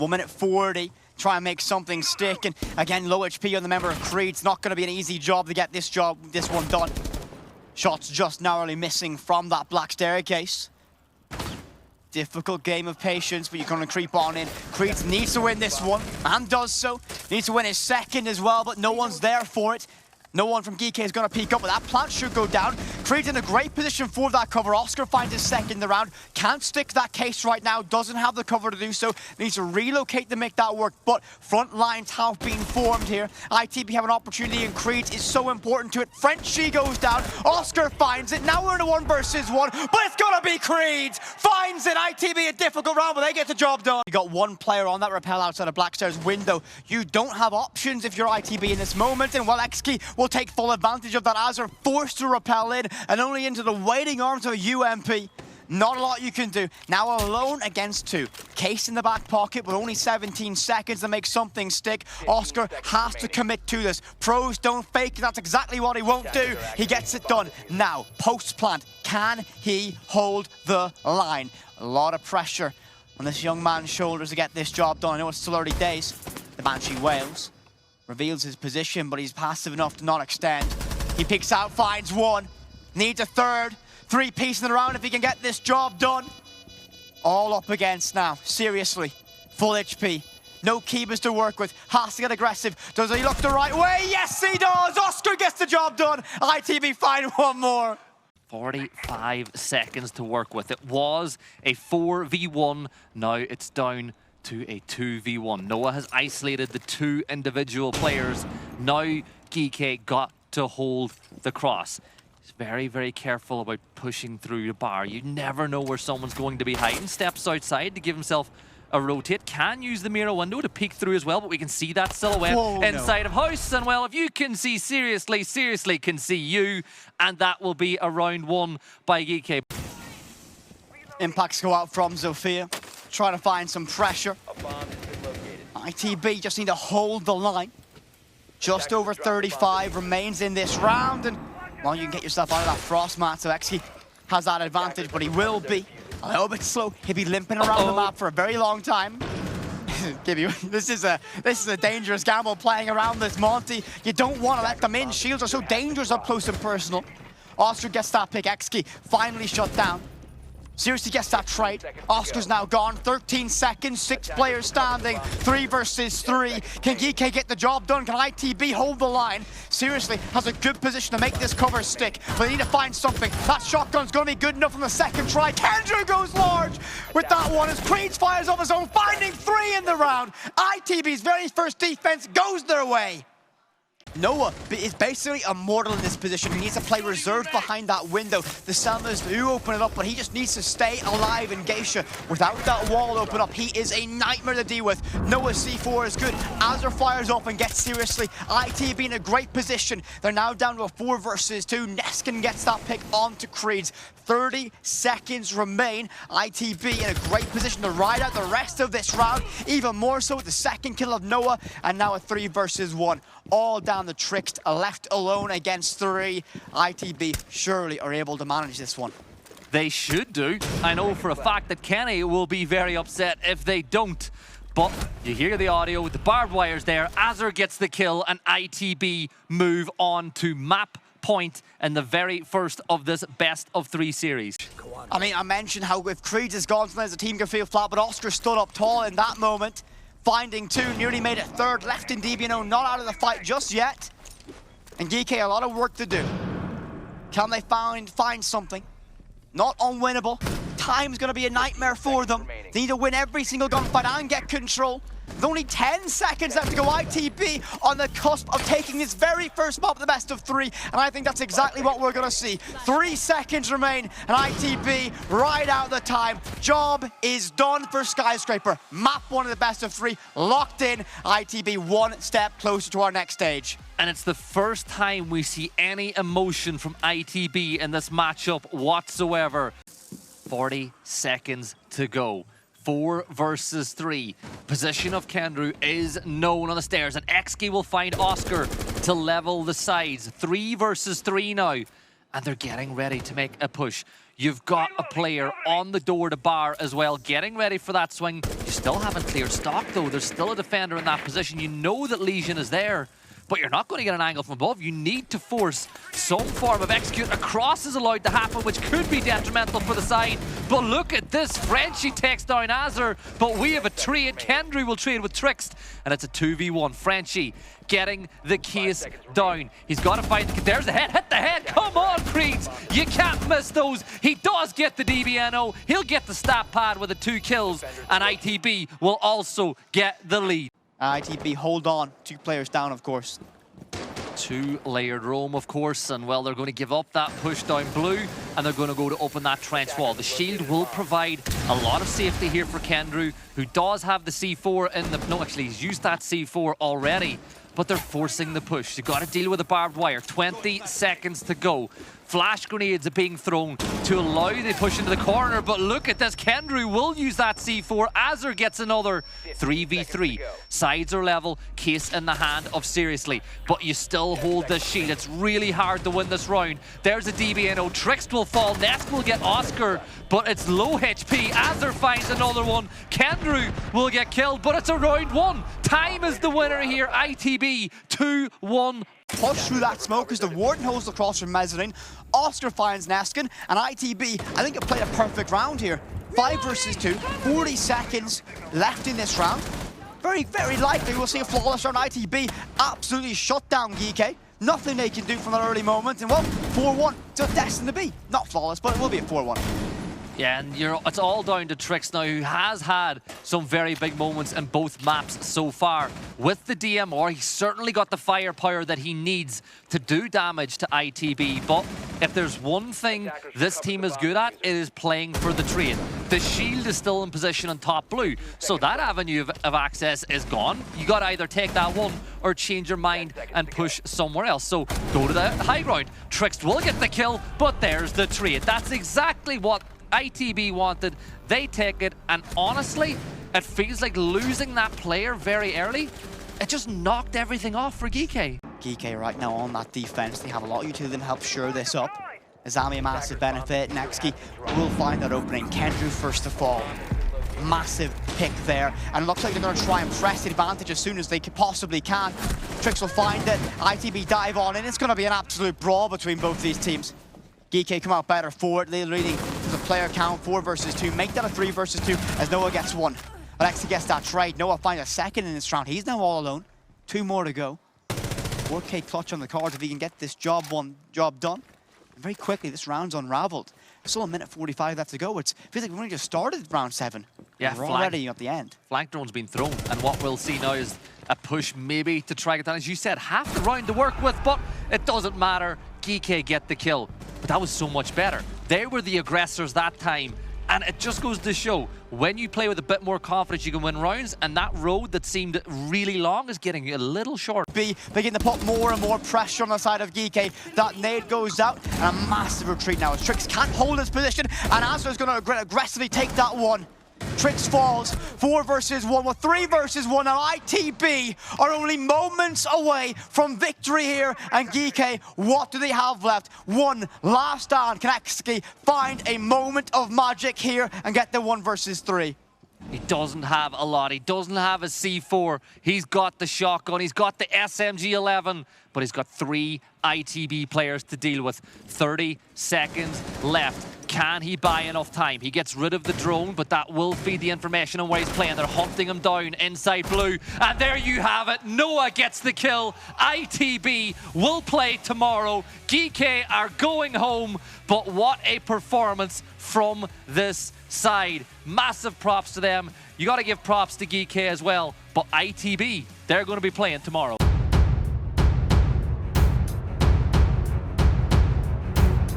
1 minute 40. Try and make something stick. And again, low HP on the member of Creed. It's not going to be an easy job to get this one done. Shots just narrowly missing from that black staircase. Difficult game of patience, but you're going to creep on in. Creed needs to win this one, and does so. Needs to win his second as well, but no one's there for it. No one from Geekay is going to peek up, but that plant should go down. Creed's in a great position for that cover. Oscar finds his second in the round. Can't stick that case right now. Doesn't have the cover to do so. Needs to relocate to make that work, but front lines have been formed here. ITB have an opportunity, and Creed is so important to it. Frenchie goes down. Oscar finds it. Now we're in a 1 versus 1, but it's going to be Creed. Finds it. ITB a difficult round, but they get the job done. You got one player on that rappel outside of Blackstairs window. You don't have options if you're ITB in this moment, and well, XKey will take full advantage of that as they're forced to rappel in and only into the waiting arms of a UMP. Not a lot you can do. Now alone against 2. Case in the back pocket with only 17 seconds to make something stick. Oscar has to commit to this. Pros don't fake, that's exactly what he won't do. He gets it done. Now, post-plant, can he hold the line? A lot of pressure on this young man's shoulders to get this job done. I know it's still early days. The Banshee wails. Reveals his position, but he's passive enough to not extend. He picks out, finds one, needs a third, 3-piece in the round if he can get this job done. All up against now, seriously, full HP. No keybers to work with, has to get aggressive. Does he look the right way? Yes, he does! Oscar gets the job done. ITB find one more. 45 seconds to work with. It was a 4v1, now it's down to a 2v1. Noah has isolated the 2 individual players. Now Geekay got to hold the cross. He's very, very careful about pushing through the bar. You never know where someone's going to be hiding. Steps outside to give himself a rotate. Can use the mirror window to peek through as well, but we can see that silhouette inside of house. And well, if you can see seriously can see you. And that will be a round 1 by Geekay. Impacts go out from Zofia. Trying to find some pressure. ITB just need to hold the line. Just over 35 remains in this round, and well, you can get yourself out of that frost mat, so XKey has that advantage, but he will be a little bit slow. He'll be limping around the map for a very long time. This is a dangerous gamble playing around this Monty. You don't want to let them in. Shields are so dangerous up close and personal. Oscar gets that pick. XKey finally shut down. Seriously gets that trade. Oscar's now gone. 13 seconds, 6 players standing. 3 versus 3. Can Geekay get the job done? Can ITB hold the line? Seriously has a good position to make this cover stick, but they need to find something. That shotgun's going to be good enough on the second try. Kendra goes large with that one as Creed fires off his own, finding 3 in the round. ITB's very first defense goes their way. Noah is basically immortal in this position. He needs to play reserved behind that window. The Selmas do open it up, but he just needs to stay alive in Geisha. Without that wall open up, he is a nightmare to deal with. Noah's C4 is good. Azure fires up and gets seriously. ITB in a great position. They're now down to a 4 versus 2. Neskin gets that pick onto Creed's. 30 seconds remain. ITB in a great position to ride out the rest of this round. Even more so with the second kill of Noah, and now a 3 versus 1. All down the Tricked, left alone against 3. ITB surely are able to manage this one. They should do. I know for a fact that Kenny will be very upset if they don't. But you hear the audio with the barbed wires there. Azure gets the kill, and ITB move on to map point in the very first of this best of 3 series. I mean, I mentioned how if Creed is gone, sometimes the team can feel flat, but Oscar stood up tall in that moment. Finding 2, nearly made it 3rd, left in DBNO, not out of the fight just yet. And Geekay, a lot of work to do. Can they find something? Not unwinnable. Time's going to be a nightmare for them. They need to win every single gunfight and get control. With only 10 seconds left to go, ITB on the cusp of taking this very first map, the best of 3, and I think that's exactly what we're going to see. 3 seconds remain, and ITB right out the time. Job is done for Skyscraper. Map 1 of the best of 3, locked in. ITB 1 step closer to our next stage. And it's the first time we see any emotion from ITB in this matchup whatsoever. 40 seconds to go. 4 versus 3. Position of Kendru is known on the stairs, and XKey will find Oscar to level the sides. 3 versus 3 now, and they're getting ready to make a push. you've got a player on the door to bar as well, getting ready for that swing. You still haven't cleared stock, though. There's still a defender in that position. You know that Legion is there, but you're not going to get an angle from above. You need to force some form of execute. A cross is allowed to happen, which could be detrimental for the side. But look at this. Frenchie takes down Azur, but we have a trade. Kendry will trade with Twixt, and it's a 2v1. Frenchie getting the case down. He's got to find there's the head. Hit the head. Come on, Creeds. You can't miss those. He does get the DBNO. He'll get the stat pad with the 2 kills, and ITB will also get the lead. ITB hold on. 2 players down, of course. 2-layered roam, of course, and well, they're going to give up that push down blue, and they're going to go to open that trench wall. The shield will provide a lot of safety here for Kendry, who does have the C4 in the... No, actually, he's used that C4 already, but they're forcing the push. You've got to deal with the barbed wire. 20 seconds to go. Flash grenades are being thrown to allow the push into the corner, but look at this. Kendry will use that C4. Azur gets another 3v3. Sides are level, case in the hand of Seriously, but you still hold this shield. It's really hard to win this round. There's a DBNO. Twixt will fall. Nest will get Oscar, but it's low HP. Azur finds another one. Kendry will get killed, but it's a round 1. Time is the winner here. ITB 2-1. Push through that smoke as the Warden holds across from Mezzanine. Oscar finds Neskin, and ITB, I think, have played a perfect round here. 5 versus 2, 40 seconds left in this round. Very, very likely we'll see a flawless round. ITB absolutely shut down Geekay. Nothing they can do from that early moment, and well, 4-1, so destined to be. Not flawless, but it will be a 4-1. Yeah, and it's all down to Twixt now, who has had some very big moments in both maps so far. With the DMR, he's certainly got the firepower that he needs to do damage to ITB, but if there's one thing this team is good at, it is playing for the trade. The shield is still in position on top blue, so that avenue of access is gone. You got to either take that one or change your mind and push somewhere else. So go to the high ground. Twixt will get the kill, but there's the trade. That's exactly what ITB wanted. They take it, and honestly, it feels like losing that player very early, it just knocked everything off for Geekay. Geekay right now on that defense. They have a lot of utility to help shore this up. Azami a massive benefit. Nexki will find that opening. Kendry first to fall. Massive pick there, and it looks like they're going to try and press the advantage as soon as they possibly can. Twixt will find it. ITB dive on in. It's going to be an absolute brawl between both these teams. Geekay come out better for it. They're leading to the player count, 4 versus 2. Make that a 3 versus 2 as Noah gets 1. Alexi gets that trade. Noah finds a second in this round. He's now all alone. 2 more to go. 4K clutch on the cards if he can get this job done. And very quickly, this round's unraveled. Still a minute 45 left to go. It feels like we've only just started round 7. Yeah, we're already at the end. Flank drone's been thrown, and what we'll see now is a push maybe to try it down. As you said, half the round to work with, but it doesn't matter. Geekay get the kill. But that was so much better. They were the aggressors that time, and it just goes to show, when you play with a bit more confidence, you can win rounds, and that road that seemed really long is getting a little short. Begin to put more and more pressure on the side of Geekay. That nade goes out, and a massive retreat now as Twixt can't hold his position, and Azur's going to aggressively take that one. Twixt falls, 4 versus 1, well 3 versus 1, and ITB are only moments away from victory here, and Geekay, what do they have left? One last stand. Can Exki find a moment of magic here and get the 1 versus 3? He doesn't have a lot. He doesn't have a C4. He's got the shotgun. He's got the SMG-11, but he's got 3 ITB players to deal with. 30 seconds left. Can he buy enough time? He gets rid of the drone, but that will feed the information on where he's playing. They're hunting him down inside blue. And there you have it. Noah gets the kill. ITB will play tomorrow. Geekay are going home, but what a performance from this side. Massive props to them. You got to give props to Geekay as well, but ITB, they're going to be playing tomorrow.